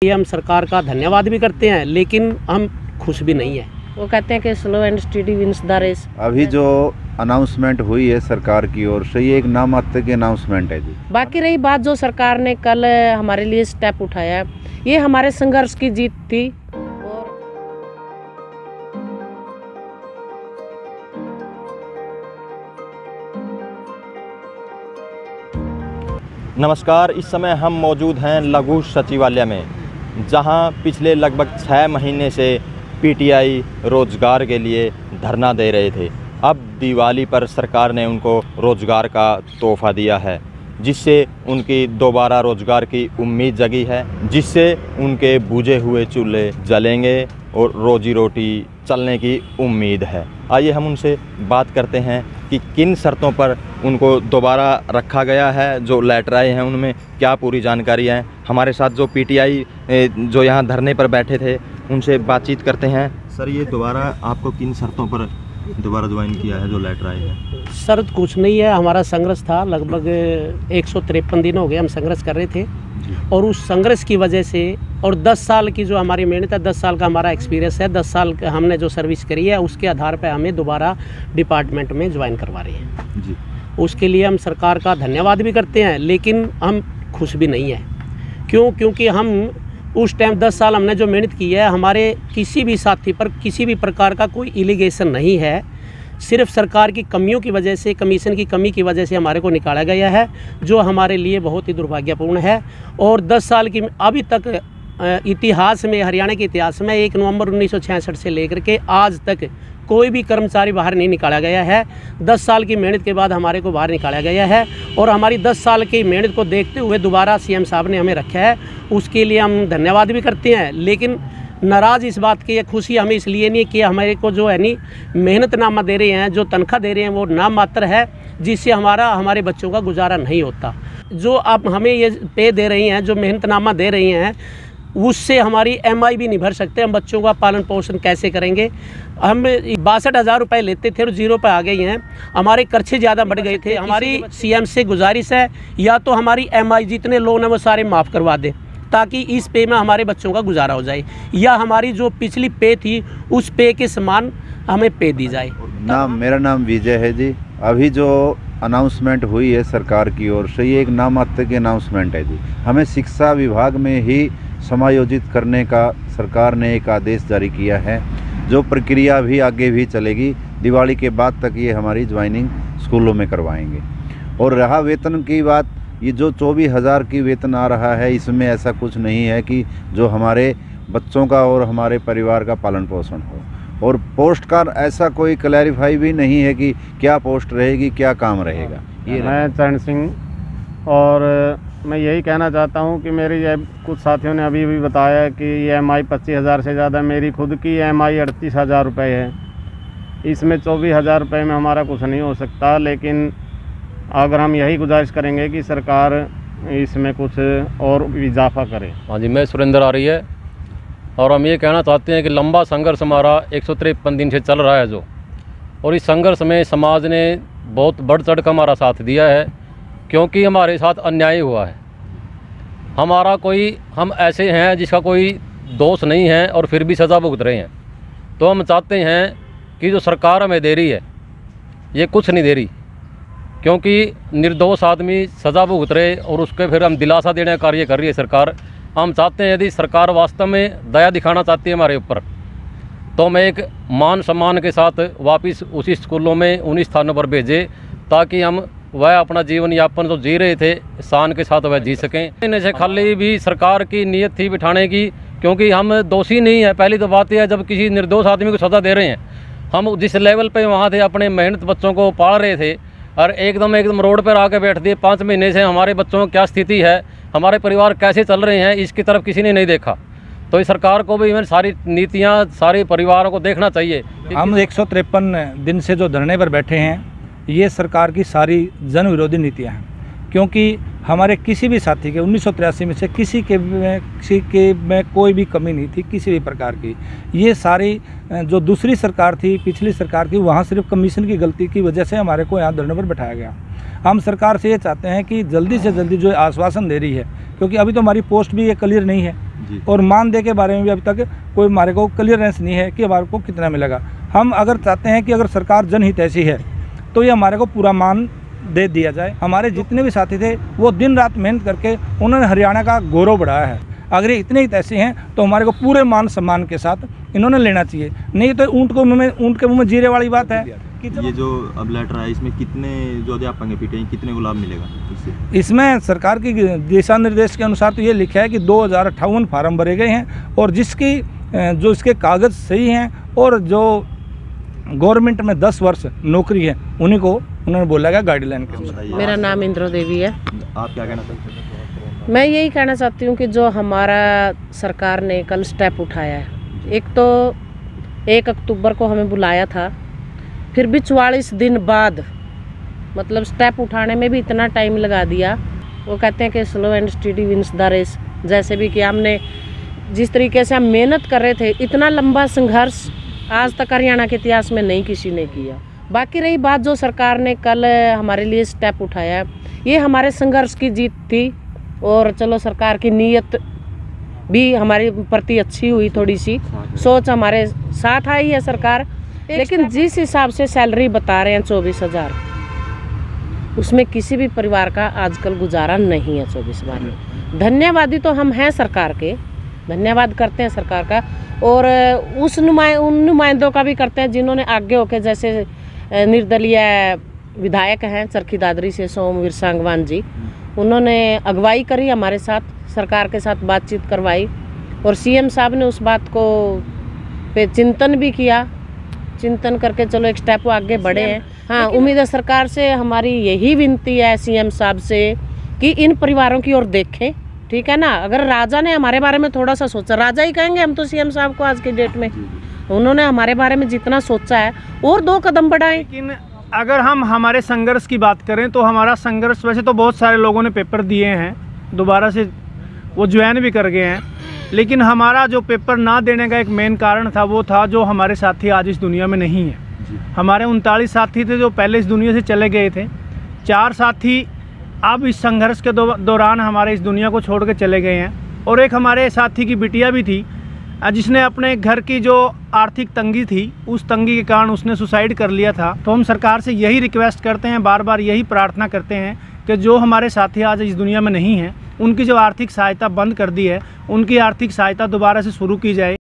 ये हम सरकार का धन्यवाद भी करते हैं, लेकिन हम खुश भी नहीं है। वो कहते हैं कि slow and study wins the race. अभी जो अनाउंसमेंट हुई है सरकार की ओर से, ये एक नामात्र की अनाउंसमेंट है जी। बाकी रही बात जो सरकार ने कल हमारे लिए स्टेप उठाया, ये हमारे संघर्ष की जीत थी। नमस्कार, इस समय हम मौजूद हैं लघु सचिवालय में, जहां पिछले लगभग 6 महीने से पीटीआई रोज़गार के लिए धरना दे रहे थे। अब दिवाली पर सरकार ने उनको रोज़गार का तोहफ़ा दिया है, जिससे उनकी दोबारा रोज़गार की उम्मीद जगी है, जिससे उनके बुझे हुए चूल्हे जलेंगे और रोजी रोटी चलने की उम्मीद है। आइए हम उनसे बात करते हैं कि किन शर्तों पर उनको दोबारा रखा गया है। जो लेटर आए हैं उनमें क्या पूरी जानकारी है। हमारे साथ जो पीटीआई जो यहाँ धरने पर बैठे थे उनसे बातचीत करते हैं। सर, ये दोबारा आपको किन शर्तों पर दोबारा ज्वाइन किया है, जो लेटर आए हैं? शर्त कुछ नहीं है, हमारा संघर्ष था। लगभग 153 दिन हो गए हम संघर्ष कर रहे थे, और उस संघर्ष की वजह से और 10 साल की जो हमारी मेहनत है, 10 साल का हमारा एक्सपीरियंस है, 10 साल का हमने जो सर्विस करी है, उसके आधार पर हमें दोबारा डिपार्टमेंट में ज्वाइन करवा रहे हैं जी। उसके लिए हम सरकार का धन्यवाद भी करते हैं, लेकिन हम खुश भी नहीं है। क्योंकि हम उस टाइम 10 साल हमने जो मेहनत की है, हमारे किसी भी साथी पर किसी भी प्रकार का कोई एलिगेशन नहीं है। सिर्फ सरकार की कमियों की वजह से, कमीशन की कमी की वजह से हमारे को निकाला गया है, जो हमारे लिए बहुत ही दुर्भाग्यपूर्ण है। और 10 साल की अभी तक इतिहास में, हरियाणा के इतिहास में 1 नवंबर 1966 से लेकर के आज तक कोई भी कर्मचारी बाहर नहीं निकाला गया है। 10 साल की मेहनत के बाद हमारे को बाहर निकाला गया है, और हमारी 10 साल की मेहनत को देखते हुए दोबारा सीएम साहब ने हमें रखा है। उसके लिए हम धन्यवाद भी करते हैं, लेकिन नाराज़ इस बात की है, खुशी हमें इसलिए नहीं कि हमारे को जो है मेहनतनामा दे रहे हैं, जो तनख्वाह दे रहे हैं वो नाम मात्र है, जिससे हमारे बच्चों का गुजारा नहीं होता। जो आप हमें ये पे दे रही हैं, जो मेहनतनामा दे रही हैं, उससे हमारी एमआई भी नहीं भर सकते। हम बच्चों का पालन पोषण कैसे करेंगे? हम 62,000 रुपये लेते थे और 0 पे आ गए हैं। हमारे खर्चे ज़्यादा बढ़ गए थे। हमारी सीएम से गुजारिश है, या तो हमारी एमआई जितने लोन हैं वो सारे माफ़ करवा दें, ताकि इस पे में हमारे बच्चों का गुजारा हो जाए, या हमारी जो पिछली पे थी उस पे के समान हमें पे दी जाए। मेरा नाम विजय है जी। अभी जो अनाउंसमेंट हुई है सरकार की ओर से, ये एक नामात्र की अनाउंसमेंट है जी। हमें शिक्षा विभाग में ही समायोजित करने का सरकार ने एक आदेश जारी किया है, जो प्रक्रिया भी आगे भी चलेगी। दिवाली के बाद तक ये हमारी ज्वाइनिंग स्कूलों में करवाएंगे। और रहा वेतन की बात, ये जो 24,000 की वेतन आ रहा है, इसमें ऐसा कुछ नहीं है कि जो हमारे बच्चों का और हमारे परिवार का पालन पोषण हो। और पोस्ट का ऐसा कोई क्लैरिफाई भी नहीं है कि क्या पोस्ट रहेगी, क्या काम रहेगा। ये मैं चरण सिंह, और मैं यही कहना चाहता हूं कि मेरी कुछ साथियों ने अभी भी बताया कि ये एमआई 25,000 से ज़्यादा, मेरी खुद की एमआई 38,000 रुपये है। इसमें 24,000 रुपये में हमारा कुछ नहीं हो सकता, लेकिन अगर हम यही गुजारिश करेंगे कि सरकार इसमें कुछ और इजाफा करे। हाँ जी, मैं सुरेंद्र आ रही है, और हम ये कहना चाहते हैं कि लंबा संघर्ष हमारा 153 दिन से चल रहा है जो, और इस संघर्ष में समाज ने बहुत बढ़ चढ़ कर हमारा साथ दिया है, क्योंकि हमारे साथ अन्याय हुआ है। हम ऐसे हैं जिसका कोई दोष नहीं है और फिर भी सज़ा भुगत रहे हैं। तो हम चाहते हैं कि जो सरकार हमें दे रही है, ये कुछ नहीं दे रही, क्योंकि निर्दोष आदमी सज़ा भुगत रहे और उसके फिर हम दिलासा देने का कार्य कर रही है सरकार। हम चाहते हैं यदि सरकार वास्तव में दया दिखाना चाहती है हमारे ऊपर, तो हम एक मान सम्मान के साथ वापस उसी स्कूलों में, उन्हीं स्थानों पर भेजें, ताकि हम वह अपना जीवन यापन जो जी रहे थे शान के साथ वह जी सकें। इन्हें से खाली भी सरकार की नीयत थी बिठाने की, क्योंकि हम दोषी नहीं है। पहली तो बात यह है, जब किसी निर्दोष आदमी को सज़ा दे रहे हैं, हम जिस लेवल पे वहाँ थे, अपने मेहनत बच्चों को पाल रहे थे, और एकदम रोड पर आके बैठ दिए। 5 महीने से हमारे बच्चों की क्या स्थिति है, हमारे परिवार कैसे चल रहे हैं, इसकी तरफ किसी ने नहीं देखा। तो इस सरकार को भी सारी नीतियाँ, सारे परिवारों को देखना चाहिए। हम 153 दिन से जो धरने पर बैठे हैं, ये सरकार की सारी जन विरोधी नीतियाँ हैं, क्योंकि हमारे किसी भी साथी के 1983 में से किसी के में कोई भी कमी नहीं थी, किसी भी प्रकार की। ये सारी जो दूसरी सरकार थी, पिछली सरकार की, वहाँ सिर्फ कमीशन की गलती की वजह से हमारे को यहाँ धरने पर बैठाया गया। हम सरकार से ये चाहते हैं कि जल्दी से जल्दी जो आश्वासन दे रही है, क्योंकि अभी तो हमारी पोस्ट भी ये क्लियर नहीं है और मानदेय के बारे में भी अभी तक कोई हमारे को क्लियरेंस नहीं है कि हमारे को कितना मिलेगा। हम अगर चाहते हैं कि अगर सरकार जनहित ऐसी है तो ये हमारे को पूरा मान दे दिया जाए। हमारे जितने भी साथी थे वो दिन रात मेहनत करके उन्होंने हरियाणा का गौरव बढ़ाया है। अगर ये इतने ही ऐसे हैं तो हमारे को पूरे मान सम्मान के साथ इन्होंने लेना चाहिए, नहीं तो ऊँट के मुँह में जीरे वाली बात है। ये जो अब लेटर है इसमें कितने जो अध्यापक हैं पीटीआई कितने को लाभ मिलेगा इससे? इसमें सरकार की दिशा निर्देश के अनुसार तो ये लिखा है कि 2058 फार्म भरे गए हैं और जिसकी जो इसके कागज़ सही हैं और जो गवर्नमेंट में 10 वर्ष नौकरी है उन्हीं को उन्होंने बोला गया गाइडलाइन के अनुसार। मेरा नाम इंद्र देवी है। आप क्या कहना चाहते हैं? मैं यही कहना चाहती हूँ कि जो हमारा सरकार ने कल स्टेप उठाया है, एक तो 1 अक्टूबर को हमें बुलाया था, फिर भी 44 दिन बाद मतलब स्टेप उठाने में भी इतना टाइम लगा दिया। वो कहते हैं कि slow and study wins the race, जैसे भी कि हमने जिस तरीके से हम मेहनत कर रहे थे, इतना लंबा संघर्ष आज तक हरियाणा के इतिहास में नहीं किसी ने किया। बाकी रही बात जो सरकार ने कल हमारे लिए स्टेप उठाया, ये हमारे संघर्ष की जीत थी और चलो सरकार की नीयत भी हमारे प्रति अच्छी हुई, थोड़ी सी सोच हमारे साथ आई है सरकार। लेकिन जिस हिसाब से सैलरी बता रहे हैं 24,000, उसमें किसी भी परिवार का आजकल गुजारा नहीं है 24,000 में। धन्यवादी तो हम हैं सरकार के, धन्यवाद करते हैं सरकार का, और उन नुमाइंदों का भी करते हैं जिन्होंने आगे होकर, जैसे निर्दलीय विधायक हैं चरखी दादरी से सोमवीर सांगवान जी, उन्होंने अगुवाई करी हमारे साथ, सरकार के साथ बातचीत करवाई और सीएम साहब ने उस बात को पे चिंतन भी किया। चिंतन करके चलो एक स्टेप आगे बढ़े हैं। हाँ, उम्मीद है सरकार से हमारी यही विनती है सीएम साहब से कि इन परिवारों की ओर देखें, ठीक है ना। अगर राजा ने हमारे बारे में थोड़ा सा सोचा, राजा ही कहेंगे हम तो सीएम साहब को आज की डेट में, उन्होंने हमारे बारे में जितना सोचा है और 2 कदम बढ़ाएं। लेकिन अगर हम हमारे संघर्ष की बात करें तो हमारा संघर्ष, वैसे तो बहुत सारे लोगों ने पेपर दिए हैं, दोबारा से वो ज्वाइन भी कर गए हैं, लेकिन हमारा जो पेपर ना देने का एक मेन कारण था वो था जो हमारे साथी आज इस दुनिया में नहीं है। हमारे 39 साथी थे जो पहले इस दुनिया से चले गए थे। 4 साथी अब इस संघर्ष के दौरान हमारे इस दुनिया को छोड़ के चले गए हैं, और एक हमारे साथी की बिटिया भी थी जिसने अपने घर की जो आर्थिक तंगी थी, उस तंगी के कारण उसने सुसाइड कर लिया था। तो हम सरकार से यही रिक्वेस्ट करते हैं, बार बार यही प्रार्थना करते हैं कि जो हमारे साथी आज इस दुनिया में नहीं हैं, उनकी जो आर्थिक सहायता बंद कर दी है, उनकी आर्थिक सहायता दोबारा से शुरू की जाए।